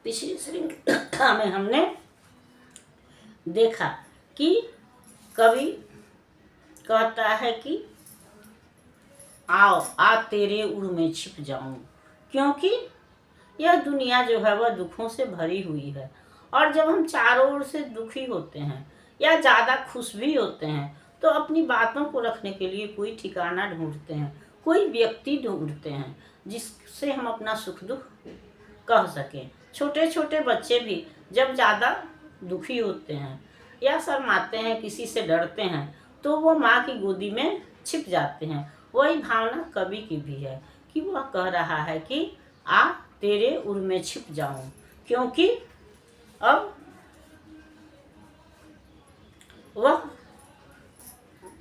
पिछली श्रृंखला में हमने देखा कि कवि कहता है कि आओ आ तेरे उड़ में छिप जाऊं, क्योंकि यह दुनिया जो है वह दुखों से भरी हुई है। और जब हम चारों ओर से दुखी होते हैं या ज़्यादा खुश भी होते हैं तो अपनी बातों को रखने के लिए कोई ठिकाना ढूंढते हैं, कोई व्यक्ति ढूंढते हैं जिससे हम अपना सुख दुख कह सकें। छोटे छोटे बच्चे भी जब ज़्यादा दुखी होते हैं या शर्माते हैं, किसी से डरते हैं, तो वो माँ की गोदी में छिप जाते हैं। वही भावना कवि की भी है कि वह कह रहा है कि आ तेरे उर में छिप जाऊं, क्योंकि अब वह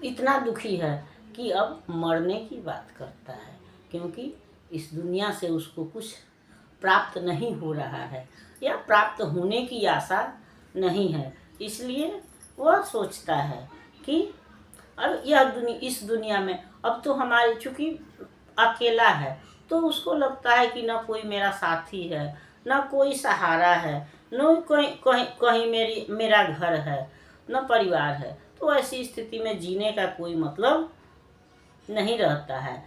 इतना दुखी है कि अब मरने की बात करता है, क्योंकि इस दुनिया से उसको कुछ प्राप्त नहीं हो रहा है या प्राप्त होने की आशा नहीं है। इसलिए वह सोचता है कि अब इस दुनिया में अब तो हमारे चूँकि अकेला है तो उसको लगता है कि न कोई मेरा साथी है, न कोई सहारा है, न कोई कहीं मेरा घर है, न परिवार है। तो ऐसी स्थिति में जीने का कोई मतलब नहीं रहता है।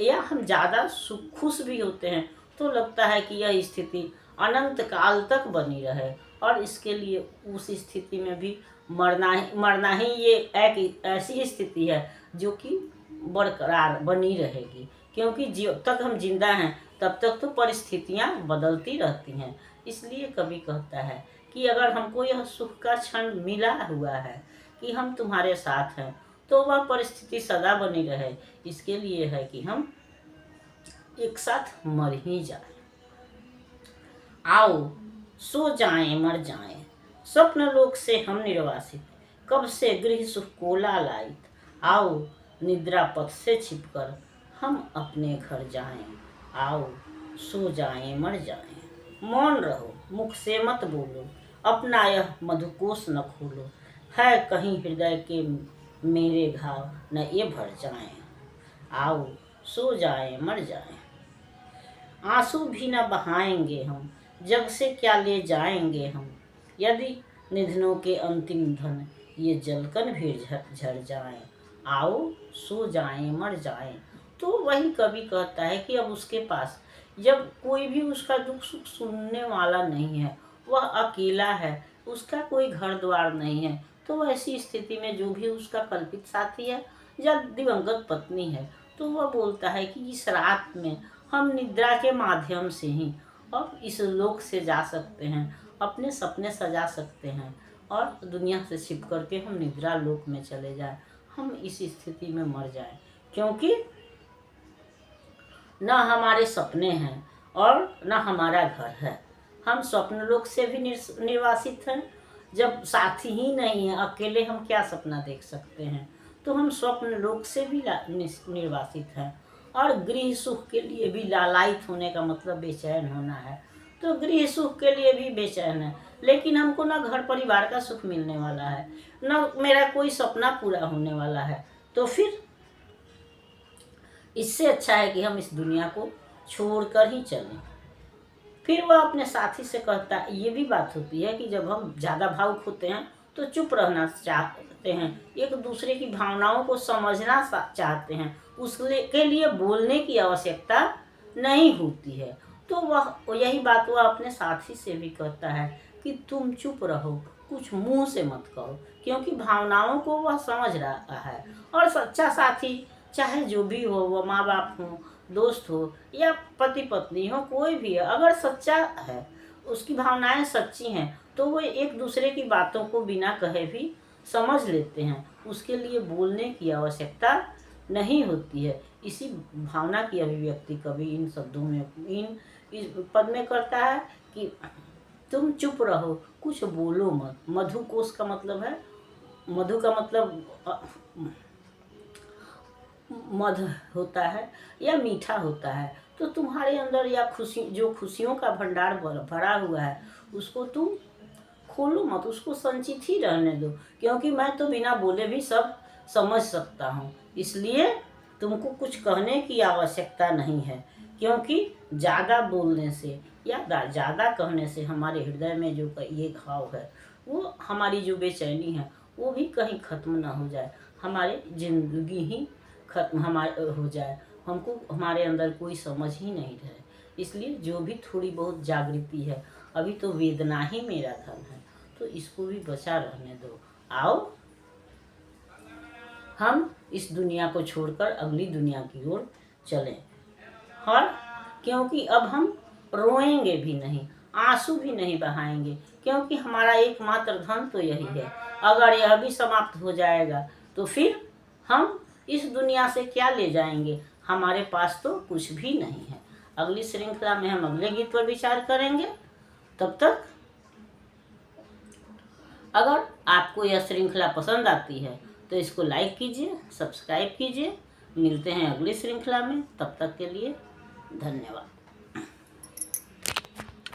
या हम ज़्यादा खुश भी होते हैं तो लगता है कि यह स्थिति अनंत काल तक बनी रहे, और इसके लिए उस स्थिति में भी मरना ही ये एक ऐसी स्थिति है जो कि बरकरार बनी रहेगी, क्योंकि जब तक हम जिंदा हैं तब तक तो परिस्थितियां बदलती रहती हैं। इसलिए कवि कहता है कि अगर हमको यह सुख का क्षण मिला हुआ है कि हम तुम्हारे साथ हैं, तो वह परिस्थिति सदा बनी रहे, इसके लिए है कि हम एक साथ मर ही जाए। आओ सो जाएं मर जाएं, स्वप्न लोक से हम निर्वासित, कब से गृह सुख को लालायित। आओ निद्रा पथ से छिपकर हम अपने घर जाएं, आओ सो जाएं मर जाएं। मौन रहो मुख से मत बोलो, अपना यह मधुकोश न खोलो, है कहीं हृदय के मेरे घाव न ये भर जाएं। आओ सो जाएं मर जाएं। आंसू भी न बहाएंगे हम, जग से क्या ले जाएंगे हम, यदि निधनों के अंतिम धन ये जलकर भी झर जाएं। आओ सो जाएं मर जाएं। तो वही कवि कहता है कि अब उसके पास जब कोई भी उसका दुख सुख सुनने वाला नहीं है, वह अकेला है, उसका कोई घर द्वार नहीं है, तो ऐसी स्थिति में जो भी उसका कल्पित साथी है या दिवंगत पत्नी है, तो वह बोलता है कि इस रात में हम निद्रा के माध्यम से ही अब इस लोक से जा सकते हैं, अपने सपने सजा सकते हैं और दुनिया से छिप करके हम निद्रा लोक में चले जाएं, हम इस स्थिति में मर जाएं, क्योंकि न हमारे सपने हैं और न हमारा घर है। हम स्वप्न लोक से भी निर्वासित हैं। जब साथी ही नहीं है, अकेले हम क्या सपना देख सकते हैं, तो हम स्वप्न लोक से भी निर्वासित हैं। और गृह सुख के लिए भी लालायित होने का मतलब बेचैन होना है, तो गृह सुख के लिए भी बेचैन है, लेकिन हमको ना घर परिवार का सुख मिलने वाला है, न मेरा कोई सपना पूरा होने वाला है। तो फिर इससे अच्छा है कि हम इस दुनिया को छोड़कर ही चलें। फिर वह अपने साथी से कहता है, ये भी बात होती है कि जब हम ज़्यादा भावुक होते हैं तो चुप रहना चाहते हैं, एक दूसरे की भावनाओं को समझना चाहते हैं, उसके लिए बोलने की आवश्यकता नहीं होती है। तो वह यही बात वह अपने साथी से भी कहता है कि तुम चुप रहो, कुछ मुंह से मत कहो, क्योंकि भावनाओं को वह समझ रहा है। और सच्चा साथी चाहे जो भी हो, वह माँ बाप हो, दोस्त हो या पति पत्नी हो, कोई भी है, अगर सच्चा है, उसकी भावनाएं सच्ची हैं, तो वो एक दूसरे की बातों को बिना कहे भी समझ लेते हैं, उसके लिए बोलने की आवश्यकता नहीं होती है। इसी भावना की अभिव्यक्ति कवि इन शब्दों में इस पद में करता है कि तुम चुप रहो, कुछ बोलो मत। मधुकोश का मतलब है, मधु का मतलब मध होता है या मीठा होता है, तो तुम्हारे अंदर या खुशियों का भंडार भरा हुआ है, उसको तुम खोलो मत, उसको संचित ही रहने दो, क्योंकि मैं तो बिना बोले भी सब समझ सकता हूँ। इसलिए तुमको कुछ कहने की आवश्यकता नहीं है, क्योंकि ज़्यादा बोलने से या ज़्यादा कहने से हमारे हृदय में जो ये घाव है, वो हमारी जो बेचैनी है वो भी कहीं ख़त्म ना हो जाए, हमारी ज़िंदगी ही खत्म हमारे हो जाए, हमको हमारे अंदर कोई समझ ही नहीं रहे। इसलिए जो भी थोड़ी बहुत जागृति है, अभी तो वेदना ही मेरा धन है, तो इसको भी बचा रहने दो। आओ हम इस दुनिया को छोड़कर अगली दुनिया की ओर चलें। और क्योंकि अब हम रोएंगे भी नहीं, आंसू भी नहीं बहाएंगे, क्योंकि हमारा एकमात्र धन तो यही है। अगर यह भी समाप्त हो जाएगा तो फिर हम इस दुनिया से क्या ले जाएंगे, हमारे पास तो कुछ भी नहीं है। अगली श्रृंखला में हम अगले गीत पर विचार करेंगे। तब तक अगर आपको यह श्रृंखला पसंद आती है तो इसको लाइक कीजिए, सब्सक्राइब कीजिए। मिलते हैं अगली श्रृंखला में, तब तक के लिए धन्यवाद।